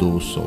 200,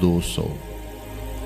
200,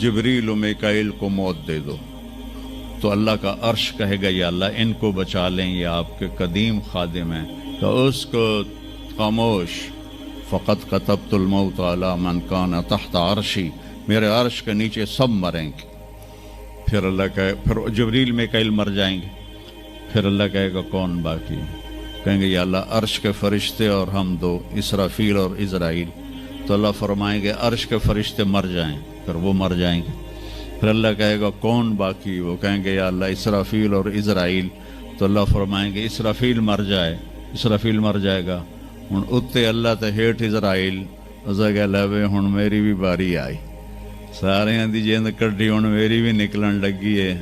جبریل و میکائیل کو موت دے دو، تو اللہ کا عرش کہے گا یا اللہ ان کو بچا لیں، یہ آپ کے قدیم خادم ہیں، تو اس کو خاموش، فقط کتبت الموت علی من کان تحت عرشی، میرے عرش کے نیچے سب مریں گے۔ پھر اللہ کہے، پھر جبریل میکائیل مر جائیں گے، پھر اللہ کہے گا کون باقی؟ کہیں گے یا اللہ عرش کے فرشتے اور ہم دو، اسرافیل اور عزرائیل۔ تو اللہ فرمائیں گے عرش کے فرشتے مر جائیں، پھر وہ مر جائیں گے۔ پھر اللہ کہے گا کون باقی؟ وہ کہیں گے یا اللہ اسرافیل اور عزرائیل۔ تو اللہ فرمائیں گے اسرافیل مر جائے، اسرافیل مر جائے گا، ہن اتے اللہ تے ہیٹھ عزرائیل، اسا کہ لے ہن میری بھی باری آئی، سارے دی جیند کڈی ہن میری بھی نکلن لگی ہے۔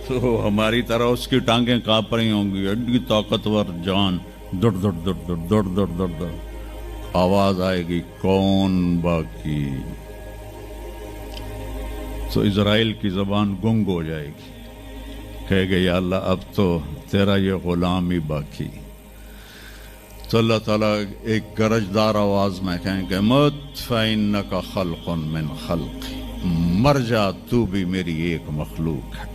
تو ہماری طرح اس کی ٹانگیں کانپ رہی ہوں گی، ایڈی طاقتور جان، دڑ دڑ دڑ دڑ دڑ دڑ دڑ دڑ، آواز آئے گی کون باقی؟ تو اسرائیل کی زبان گنگ ہو جائے گی، کہے گا یا اللہ اب تو تیرا یہ غلام ہی باقی۔ تو اللہ تعالیٰ ایک گرجدار آواز میں کہیں گے مت فإنک خلق من خلق، مر جا تو بھی میری ایک مخلوق ہے۔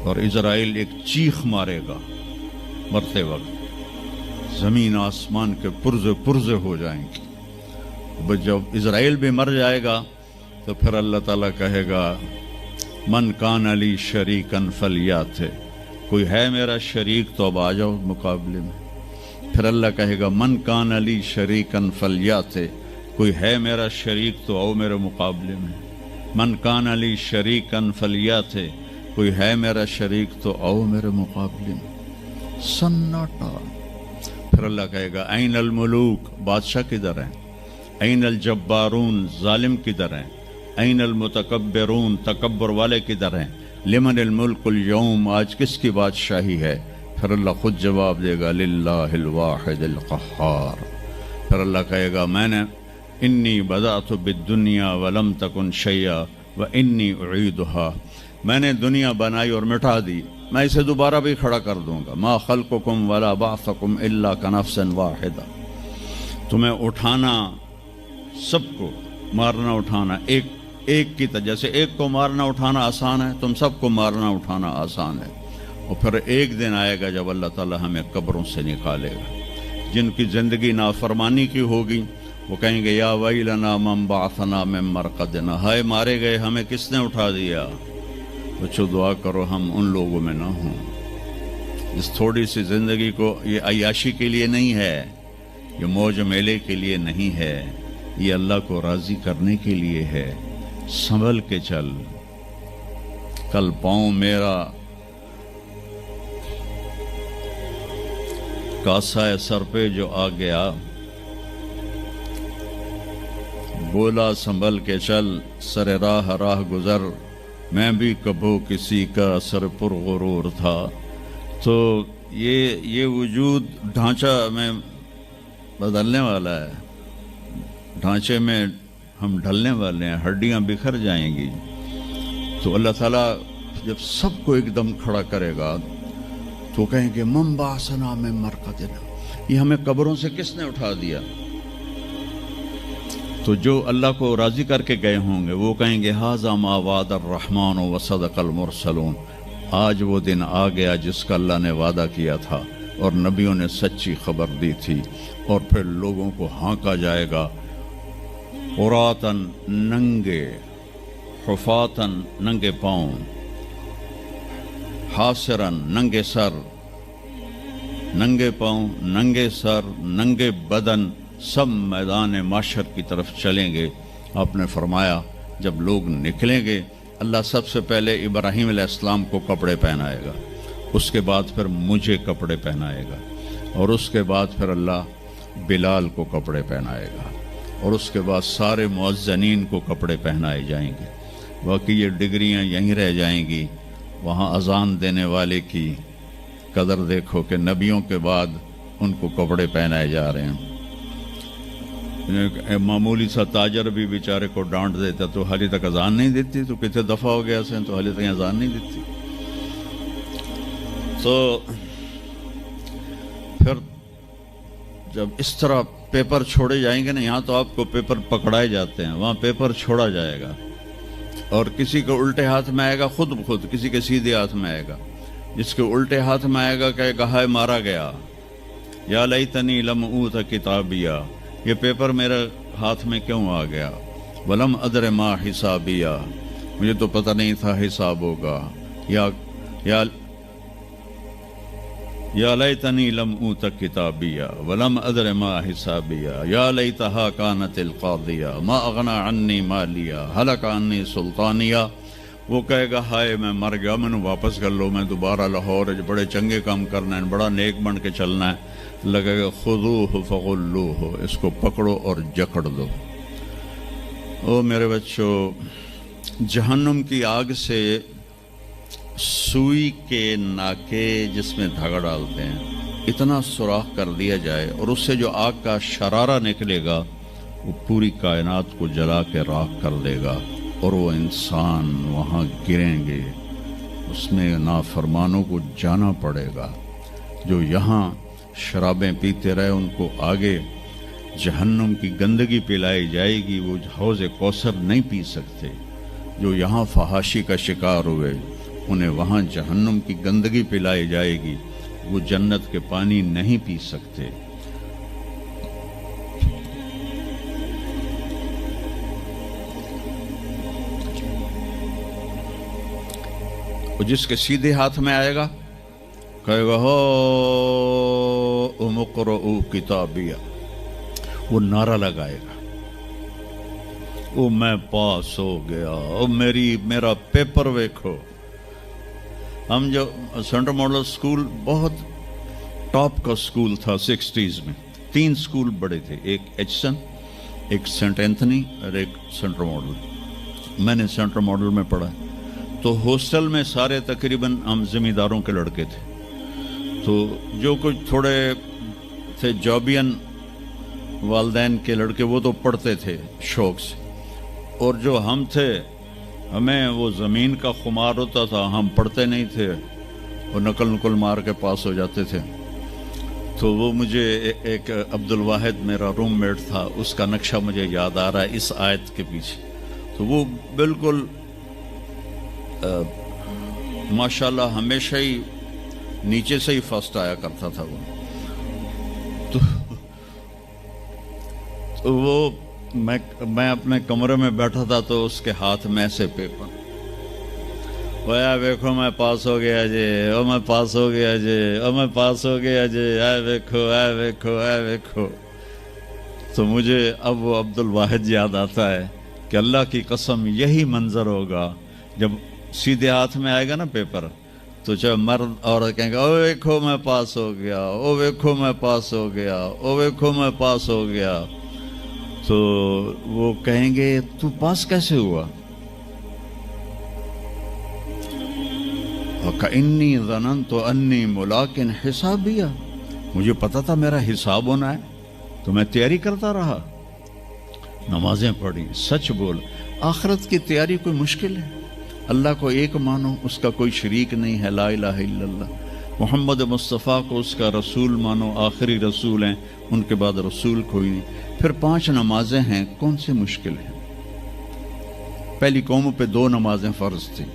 اور اسرائیل ایک چیخ مارے گا مرتے وقت، زمین آسمان کے پرزے پرزے ہو جائیں گے۔ جب اسرائیل بھی مر جائے گا تو پھر اللہ تعالیٰ کہے گا من کان علی شریکن فلیات، کوئی ہے میرا شریک تو اب آ جاؤ مقابلے میں۔ پھر اللہ کہے گا من کان علی شریکن فلیات، کوئی ہے میرا شریک تو آؤ میرے مقابلے میں۔ من کان علی شریکن فلیات، کوئی ہے میرا شریک تو آؤ میرے مقابلے میں۔ سناٹا۔ پھر اللہ کہے گا این الملوک، بادشاہ کدھر ہیں؟ این الجبارون، ظالم کدھر ہیں؟ این المتکبرون، تکبر والے کدھر ہیں؟ لمن الملک اليوم، آج کس کی بادشاہی ہے؟ پھر اللہ خود جواب دے گا للہ الواحد القہار۔ پھر اللہ کہے گا میں نے انی بدأت بالدنیا ولم تکن شیئا وانی اعیدها، میں نے دنیا بنائی اور مٹا دی، میں اسے دوبارہ بھی کھڑا کر دوں گا۔ ما خلقکم ولا بعثکم الا کنفس واحدہ، تمہیں اٹھانا، سب کو مارنا اٹھانا ایک کی طرح، جیسے ایک کو مارنا اٹھانا آسان ہے، تم سب کو مارنا اٹھانا آسان ہے۔ اور پھر ایک دن آئے گا جب اللہ تعالیٰ ہمیں قبروں سے نکالے گا۔ جن کی زندگی نافرمانی کی ہوگی وہ کہیں گے یا ویلنا من بعثنا من مرقدنا، ہائے مارے گئے ہمیں کس نے اٹھا دیا؟ بچو دعا کرو ہم ان لوگوں میں نہ ہوں۔ اس تھوڑی سی زندگی کو یہ عیاشی کے لیے نہیں ہے، یہ موج میلے کے لیے نہیں ہے، یہ اللہ کو راضی کرنے کے لیے ہے۔ سنبھل کے چل، کل پاؤں میرا کاسا سر پہ جو آ گیا، بولا سنبھل کے چل سر راہ راہ گزر، میں بھی کبھو کسی کا سر پر غرور تھا۔ تو یہ وجود ڈھانچہ میں بدلنے والا ہے، ڈھانچے میں ہم ڈھلنے والے ہیں، ہڈیاں بکھر جائیں گی۔ تو اللہ تعالیٰ جب سب کو ایک دم کھڑا کرے گا تو کہیں گے من بعثنا من مرقدنا، یہ ہمیں قبروں سے کس نے اٹھا دیا؟ تو جو اللہ کو راضی کر کے گئے ہوں گے وہ کہیں گے ھذا ما وعد الرحمن وصدق المرسلون، آج وہ دن آ گیا جس کا اللہ نے وعدہ کیا تھا اور نبیوں نے سچی خبر دی تھی۔ اور پھر لوگوں کو ہانکا جائے گا عراۃً، ننگے، حفاتً، ننگے پاؤں، حاسراً، ننگے سر، ننگے پاؤں، ننگے سر، ننگے بدن، سب میدان معاشر کی طرف چلیں گے۔ آپ نے فرمایا جب لوگ نکلیں گے اللہ سب سے پہلے ابراہیم علیہ السلام کو کپڑے پہنائے گا، اس کے بعد پھر مجھے کپڑے پہنائے گا، اور اس کے بعد پھر اللہ بلال کو کپڑے پہنائے گا، اور اس کے بعد سارے مؤذنین کو کپڑے پہنائے جائیں گے۔ باقی یہ ڈگریاں یہیں رہ جائیں گی۔ وہاں اذان دینے والے کی قدر دیکھو کہ نبیوں کے بعد ان کو کپڑے پہنائے جا رہے ہیں۔ معمولی سا تاجر بھی بیچارے کو ڈانٹ دیتا تو حالی تک اذان نہیں دیتی، تو کتنے دفعہ ہو گیا سے تو حالی تک اذان نہیں دیتی۔ تو پھر جب اس طرح پیپر چھوڑے جائیں گے نا، یہاں تو آپ کو پیپر پکڑائے جاتے ہیں، وہاں پیپر چھوڑا جائے گا، اور کسی کے الٹے ہاتھ میں آئے گا خود بخود، کسی کے سیدھے ہاتھ میں آئے گا. جس کے الٹے ہاتھ میں آئے گا کہے گا ہائے مارا گیا، یا لیتنی لم اوت کتابیہ، یہ پیپر میرے ہاتھ میں کیوں آ گیا، ولم ادر ما حسابیہ، مجھے تو پتہ نہیں تھا حساب ہوگا، یا لیتنی لم اوت کتابیہ ولم ادر ما حسابیہ، یا لیتہا کانت القاضیہ ما اغنی عنی مالیہ ہلک عنی سلطانیہ. وہ کہے گا ہائے میں مر گیا، میں نے واپس کر لو، میں دوبارہ لاہور بڑے چنگے کام کرنا ہے، بڑا نیک بن کے چلنا ہے. لگے گا خذوہ فغلوہ، اس کو پکڑو اور جکڑ دو. او میرے بچوں، جہنم کی آگ سے سوئی کے ناکے جس میں دھاگا ڈالتے ہیں اتنا سوراخ کر دیا جائے اور اس سے جو آگ کا شرارہ نکلے گا وہ پوری کائنات کو جلا کے راکھ کر دے گا، اور وہ انسان وہاں گریں گے، اس میں نافرمانوں کو جانا پڑے گا. جو یہاں شرابیں پیتے رہے ان کو آگے جہنم کی گندگی پلائی جائے گی، وہ حوض کوثر نہیں پی سکتے. جو یہاں فحاشی کا شکار ہوئے انہیں وہاں جہنم کی گندگی پلائی جائے گی، وہ جنت کے پانی نہیں پی سکتے. جس کے سیدھے ہاتھ میں آئے گا کہے گا ہو مقرؤ کتابیہ، وہ نعرہ لگائے گا، او میں پاس ہو گیا، او میرا پیپر ویکھو. ہم جو سینٹرل ماڈل سکول بہت ٹاپ کا سکول تھا 60s میں، 3 سکول بڑے تھے، ایک ایچسن، ایک سینٹ اینتھنی اور ایک سینٹرل ماڈل. میں نے سینٹرل ماڈل میں پڑھا. تو ہاسٹل میں سارے تقریباً ہم زمینداروں کے لڑکے تھے، تو جو کچھ تھوڑے تھے جابین والدین کے لڑکے وہ تو پڑھتے تھے شوق سے، اور جو ہم تھے ہمیں وہ زمین کا خمار ہوتا تھا، ہم پڑھتے نہیں تھے اور نقل مار کے پاس ہو جاتے تھے. تو وہ مجھے ایک عبد الواحد میرا روم میٹ تھا، اس کا نقشہ مجھے یاد آ رہا ہے اس آیت کے پیچھے. تو وہ بالکل ماشاءاللہ ہمیشہ ہی نیچے سے ہی فرسٹ آیا کرتا تھا. تو وہ میں اپنے کمرے میں بیٹھا تھا تو اس کے ہاتھ میں سے پیپر، ویا ویکھو میں پاس ہو گیا جی، او میں پاس ہو گیا جی، او میں پاس ہو گیا جی، اے ویکھو اے ویکھو اے ویکھو. تو مجھے اب وہ عبد الواحد یاد آتا ہے کہ اللہ کی قسم یہی منظر ہوگا جب سیدھے ہاتھ میں آئے گا نا پیپر، تو چاہے مرد عورت کہیں گے او ویکھو میں پاس ہو گیا، او ویکھو میں پاس ہو گیا، او ویکھو میں پاس ہو گیا. تو وہ کہیں گے تو پاس کیسے ہوا؟ وَكَإِنِّي ظَنَنْتُ أَنِّي مُلَاقٍ حِسَابِيَّ، مجھے پتا تھا میرا حساب ہونا ہے تو میں تیاری کرتا رہا، نمازیں پڑھی، سچ بول. آخرت کی تیاری کوئی مشکل ہے؟ اللہ کو ایک مانو، اس کا کوئی شریک نہیں ہے، لا الہ الا اللہ. محمد مصطفیٰ کو اس کا رسول مانو، آخری رسول ہیں، ان کے بعد رسول کوئی نہیں. پھر 5 نمازیں ہیں، کون سی مشکل ہے؟ پہلی قوموں پہ 2 نمازیں فرض تھیں،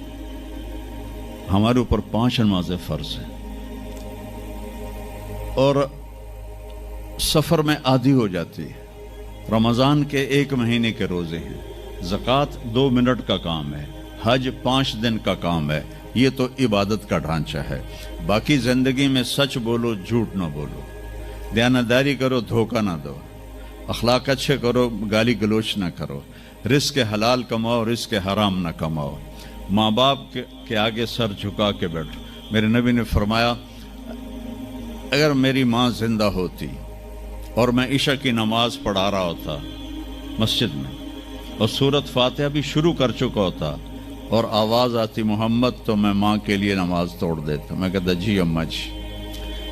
ہمارے اوپر 5 نمازیں فرض ہیں. اور سفر میں آدھی ہو جاتی ہے. رمضان کے 1 مہینے کے روزے ہیں، زکوٰۃ 2 منٹ کا کام ہے، حج 5 دن کا کام ہے. یہ تو عبادت کا ڈھانچہ ہے. باقی زندگی میں سچ بولو، جھوٹ نہ بولو، دیانتداری کرو، دھوکہ نہ دو، اخلاق اچھے کرو، گالی گلوچ نہ کرو، رزق حلال کماؤ، رزق حرام نہ کماؤ، ماں باپ کے آگے سر جھکا کے بیٹھو. میرے نبی نے فرمایا اگر میری ماں زندہ ہوتی اور میں عشاء کی نماز پڑھا رہا ہوتا مسجد میں اور سورۃ فاتحہ بھی شروع کر چکا ہوتا اور آواز آتی محمد، تو میں ماں کے لیے نماز توڑ دیتا. میں کہتا جی اماں جی،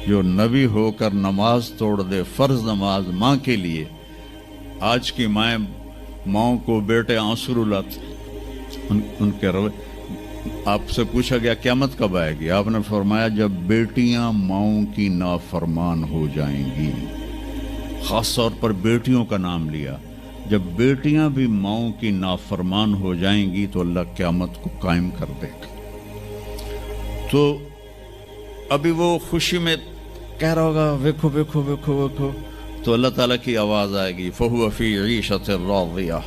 جو نبی ہو کر نماز توڑ دے، فرض نماز ماں کے لیے. آج کی ماؤں کو بیٹے آنسو رلاتے ان کے روے. آپ سے پوچھا گیا قیامت کب آئے گی؟ آپ نے فرمایا جب بیٹیاں ماؤں کی نافرمان ہو جائیں گی. خاص طور پر بیٹیوں کا نام لیا. جب بیٹیاں بھی ماؤں کی نافرمان ہو جائیں گی تو اللہ قیامت کو قائم کر دے گا. تو ابھی وہ خوشی میں کہہ رہا ہوگا ویکھو ویکھو ویکھو ویکھو، تو اللہ تعالیٰ کی آواز آئے گی فَهُوَ فِي عِيشَةٍ رَاضِيَةٍ،